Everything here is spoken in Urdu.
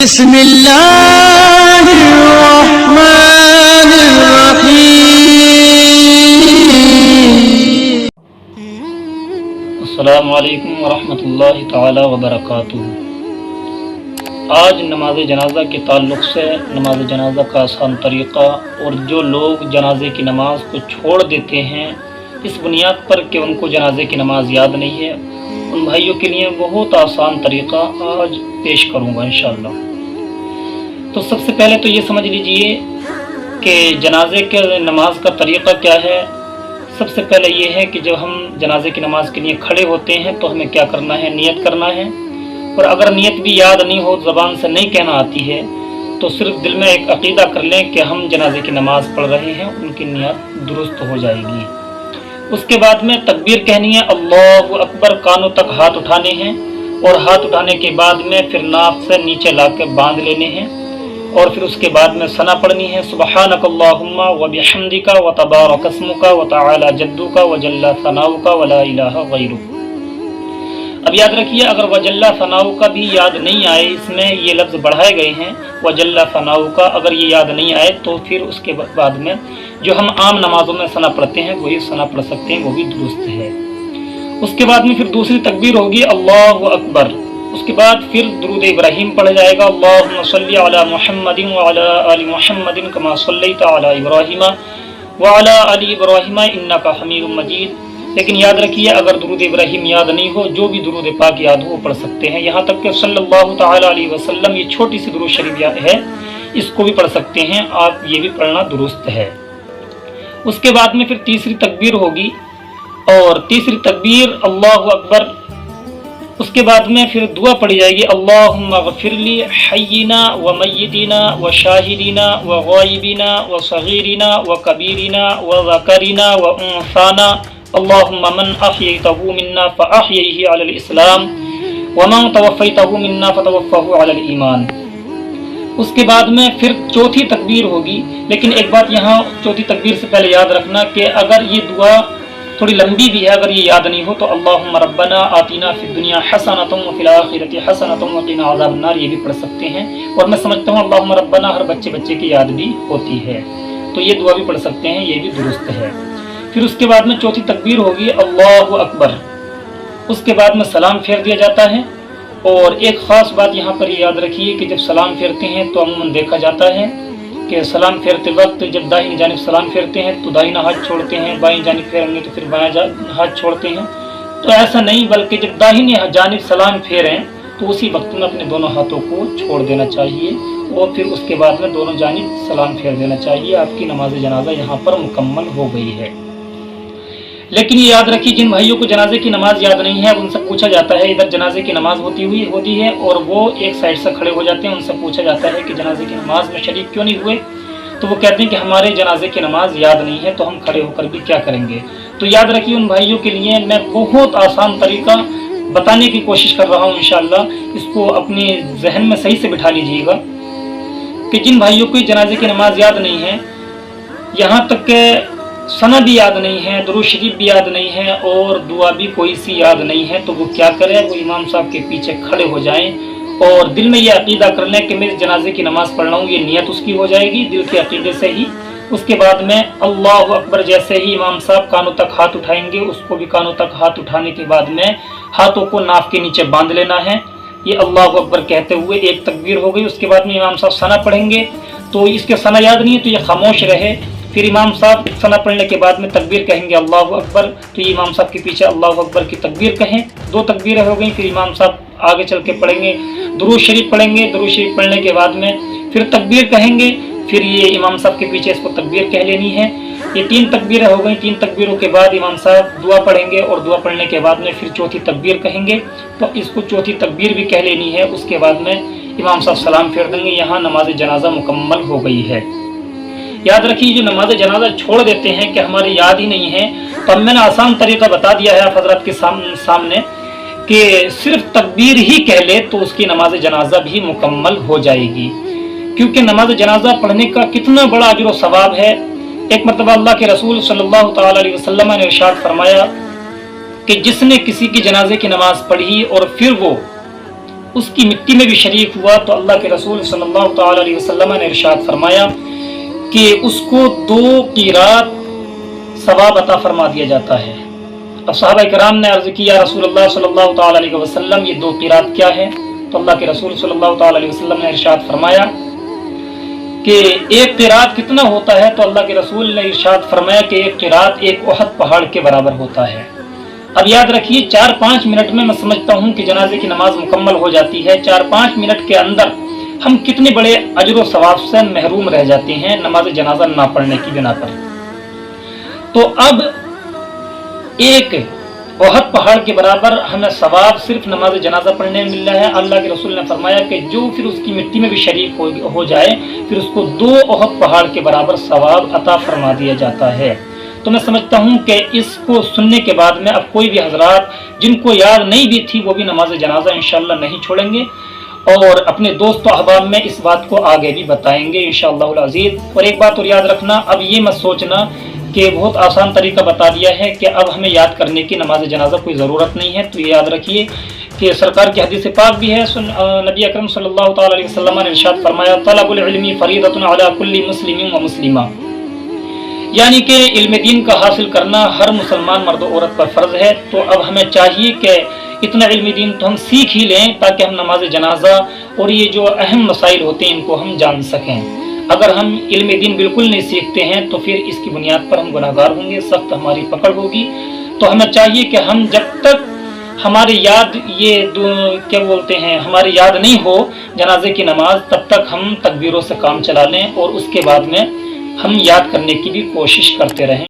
بسم اللہ الرحمن الرحیم۔ السلام علیکم ورحمۃ اللہ تعالی وبرکاتہ۔ آج نماز جنازہ کے تعلق سے نماز جنازہ کا آسان طریقہ اور جو لوگ جنازے کی نماز کو چھوڑ دیتے ہیں اس بنیاد پر کہ ان کو جنازے کی نماز یاد نہیں ہے، ان بھائیوں کے لیے بہت آسان طریقہ آج پیش کروں گا انشاءاللہ۔ تو سب سے پہلے تو یہ سمجھ لیجئے کہ جنازے کے نماز کا طریقہ کیا ہے۔ سب سے پہلے یہ ہے کہ جب ہم جنازے کی نماز کے لیے کھڑے ہوتے ہیں تو ہمیں کیا کرنا ہے، نیت کرنا ہے، اور اگر نیت بھی یاد نہیں ہو، زبان سے نہیں کہنا آتی ہے، تو صرف دل میں ایک عقیدہ کر لیں کہ ہم جنازے کی نماز پڑھ رہے ہیں، ان کی نیت درست ہو جائے گی۔ اس کے بعد میں تکبیر کہنی ہے، اللہ اکبر، کانوں تک ہاتھ اٹھانے ہیں، اور ہاتھ اٹھانے کے بعد میں پھر ناک سے نیچے لا کے باندھ لینے ہیں، اور پھر اس کے بعد میں ثنا پڑھنی ہے، سبحانک اللہم وبحمدک وتبارک اسمک وتعالی جدک وجل ثناؤک ولا الہ غیرک۔ اب یاد رکھیے، اگر وجل ثناؤک بھی یاد نہیں آئے، اس میں یہ لفظ بڑھائے گئے ہیں، وجل ثناؤک، اگر یہ یاد نہیں آئے تو پھر اس کے بعد میں جو ہم عام نمازوں میں ثنا پڑھتے ہیں وہی ثنا پڑھ سکتے ہیں، وہ بھی درست ہے۔ اس کے بعد میں پھر دوسری تکبیر ہوگی اللہ اکبر، اس کے بعد پھر درود ابراہیم پڑھا جائے گا، اللہم صلی علی محمد وعلی آل محمد کما صلیت علی ابراہیم وعلی آل ابراہیم انک حمید مجید۔ لیکن یاد رکھیے، اگر درود ابراہیم یاد نہیں ہو، جو بھی درود پاک یاد ہو وہ پڑھ سکتے ہیں، یہاں تک کہ صلی اللہ تعالی علیہ وسلم، یہ چھوٹی سی درود شریف ہے، اس کو بھی پڑھ سکتے ہیں آپ، یہ بھی پڑھنا درست ہے۔ اس کے بعد میں پھر تیسری تکبیر ہوگی، اور تیسری تکبیر اللہ اکبر، اس کے بعد میں پھر دعا پڑھی جائے گی، اللہم اغفر لی حینا و میتینا و شاہدینا و غائبینا و صغیرنا و کبیرنا و ذکرنا و انثانا، اللہم من احییتہ منا فاحییہ علی الاسلام ومن توفیتہ منا فتوفہ علی الایمان۔ اس کے بعد میں پھر چوتھی تکبیر ہوگی، لیکن ایک بات یہاں چوتھی تکبیر سے پہلے یاد رکھنا کہ اگر یہ دعا تھوڑی لمبی بھی ہے، اگر یہ یاد نہیں ہو تو اللہم ربنا آتینا فی الدنیا حسنۃ وفی الآخرۃ حسنۃ وقنا عذاب النار، یہ بھی پڑھ سکتے ہیں، اور میں سمجھتا ہوں اللہم ربنا ہر بچے کی یاد بھی ہوتی ہے، تو یہ دعا بھی پڑھ سکتے ہیں، یہ بھی درست ہے۔ پھر اس کے بعد میں چوتھی تکبیر ہوگی اللہ اکبر، اس کے بعد میں سلام پھیر دیا جاتا ہے، اور ایک خاص بات یہاں پر یاد رکھیے کہ جب سلام پھیرتے ہیں تو عموماً دیکھا جاتا ہے کہ سلام پھیرتے وقت جب داہنی جانب سلام پھیرتے ہیں تو داہنا ہاتھ چھوڑتے ہیں، بائیں جانب پھیریں گے تو پھر بائیں ہاتھ چھوڑتے ہیں، تو ایسا نہیں، بلکہ جب داہنی جانب سلام پھیریں تو اسی وقت میں اپنے دونوں ہاتھوں کو چھوڑ دینا چاہیے، اور پھر اس کے بعد میں دونوں جانب سلام پھیر دینا چاہیے۔ آپ کی نماز جنازہ یہاں پر مکمل ہو گئی ہے۔ لیکن یہ یاد رکھیے، جن بھائیوں کو جنازے کی نماز یاد نہیں ہے ان سے پوچھا جاتا ہے، ادھر جنازے کی نماز ہوتی ہے اور وہ ایک سائڈ سے کھڑے ہو جاتے ہیں، ان سے پوچھا جاتا ہے کہ جنازے کی نماز میں شریک کیوں نہیں ہوئے، تو وہ کہتے ہیں کہ ہمارے جنازے کی نماز یاد نہیں ہے، تو ہم کھڑے ہو کر بھی کیا کریں گے۔ تو یاد رکھیے، ان بھائیوں کے لیے میں بہت آسان طریقہ بتانے کی کوشش کر رہا ہوں، انشاءاللہ اس کو اپنے ذہن میں صحیح سے بٹھا لیجیے گا کہ جن بھائیوں کو جنازے کی نماز یاد نہیں ہے، یہاں تک کہ ثنا بھی یاد نہیں ہے، درود شریف بھی یاد نہیں ہے، اور دعا بھی کوئی سی یاد نہیں ہے، تو وہ کیا کرے، وہ امام صاحب کے پیچھے کھڑے ہو جائیں اور دل میں یہ عقیدہ کر لیں کہ میں اس جنازے کی نماز پڑھ رہا ہوں، یہ نیت اس کی ہو جائے گی دل کے عقیدے سے ہی۔ اس کے بعد میں اللہ اکبر جیسے ہی امام صاحب کانوں تک ہاتھ اٹھائیں گے، اس کو بھی کانوں تک ہاتھ اٹھانے کے بعد میں ہاتھوں کو ناف کے نیچے باندھ لینا ہے، یہ اللہ اکبر کہتے ہوئے ایک تکبیر ہو گئی۔ اس کے بعد میں امام صاحب ثنا پڑھیں گے، تو اس کے ثنا یاد نہیں ہے تو یہ خاموش رہے، پھر امام صاحب ثنا پڑھنے کے بعد میں تکبیر کہیں گے اللہ اکبر، تو یہ امام صاحب کے پیچھے اللہ اکبر کی تکبیر کہیں، دو تکبیریں ہو گئیں، پھر امام صاحب آگے چل کے پڑھیں گے، درود شریف پڑھیں گے، درود شریف پڑھنے کے بعد میں پھر تکبیر کہیں گے، پھر یہ امام صاحب کے پیچھے اس کو تکبیر کہہ لینی ہے، یہ تین تکبیریں ہو گئیں۔ تین تکبیروں کے بعد امام صاحب دعا پڑھیں گے، اور دعا پڑھنے کے بعد میں پھر چوتھی تکبیر کہیں گے، تو اس کو چوتھی تکبیر بھی کہہ لینی ہے۔ اس کے بعد میں امام صاحب سلام پھیر دیں گے، یہاں نماز جنازہ مکمل ہو گئی ہے۔ یاد رکھیے، جو نماز جنازہ چھوڑ دیتے ہیں کہ ہمارے یاد ہی نہیں ہے، تو اب میں نے آسان طریقہ بتا دیا ہے آپ حضرات کے سامنے کہ صرف تکبیر ہی کہہ لے تو اس کی نماز جنازہ بھی مکمل ہو جائے گی، کیونکہ نماز جنازہ پڑھنے کا کتنا بڑا اجر و ثواب ہے۔ ایک مرتبہ اللہ کے رسول صلی اللہ تعالی علیہ وسلم نے ارشاد فرمایا کہ جس نے کسی کی جنازے کی نماز پڑھی اور پھر وہ اس کی مٹی میں بھی شریک ہوا تو اللہ کے رسول صلی اللہ تعالی علیہ وسلم نے ارشاد فرمایا کہ اس کو 2 قیرات ثواب عطا فرما دیا جاتا ہے۔ اب صحابہ کرام نے عرض کی یا رسول اللہ صلی اللہ تعالی علیہ وسلم یہ 2 قیرات کیا ہے؟ تو اللہ کے رسول صلی اللہ تعالی علیہ وسلم نے ارشاد فرمایا کہ 1 قیرات کتنا ہوتا ہے؟ تو اللہ کے رسول نے ارشاد فرمایا کہ 1 قیرات 1 احد پہاڑ کے برابر ہوتا ہے۔ اب یاد رکھیے 4-5 منٹ میں سمجھتا ہوں کہ جنازے کی نماز مکمل ہو جاتی ہے۔ 4-5 منٹ کے اندر ہم کتنے بڑے اجر و ثواب سے محروم رہ جاتے ہیں نماز جنازہ نہ پڑھنے کی بنا پر۔ تو اب 1 احد پہاڑ کے برابر ہمیں ثواب صرف نماز جنازہ پڑھنے میں مل رہا ہے۔ اللہ کے رسول نے فرمایا کہ جو پھر اس کی مٹی میں بھی شریک ہو جائے پھر اس کو 2 احد پہاڑ کے برابر ثواب عطا فرما دیا جاتا ہے۔ تو میں سمجھتا ہوں کہ اس کو سننے کے بعد میں اب کوئی بھی حضرات جن کو یاد نہیں بھی تھی وہ بھی نماز جنازہ انشاءاللہ نہیں چھوڑیں گے اور اپنے دوست و احباب میں اس بات کو آگے بھی بتائیں گے انشاءاللہ العزیز۔ اور ایک بات اور یاد رکھنا، اب یہ مت سوچنا کہ بہت آسان طریقہ بتا دیا ہے کہ اب ہمیں یاد کرنے کی نماز جنازہ کوئی ضرورت نہیں ہے۔ تو یہ یاد رکھیے کہ سرکار کی حدیث پاک بھی ہے، نبی اکرم صلی اللہ تعالی علیہ وسلم نے ارشاد فرمایا طلب العلم فریضۃ علی کل مسلم و مسلمہ، یعنی کہ علم دین کا حاصل کرنا ہر مسلمان مرد و عورت پر فرض ہے۔ تو اب ہمیں چاہیے کہ اتنا علم دین تو ہم سیکھ ہی لیں تاکہ ہم نماز جنازہ اور یہ جو اہم مسائل ہوتے ہیں ان کو ہم جان سکیں۔ اگر ہم علم دین بالکل نہیں سیکھتے ہیں تو پھر اس کی بنیاد پر ہم گناہگار ہوں گے، سخت ہماری پکڑ ہوگی۔ تو ہمیں چاہیے کہ ہم جب تک ہمارے یاد ہمارے یاد نہیں ہو جنازے کی نماز تب تک ہم تکبیروں سے کام چلا لیں اور اس کے بعد میں ہم یاد کرنے کی بھی کوشش کرتے رہیں۔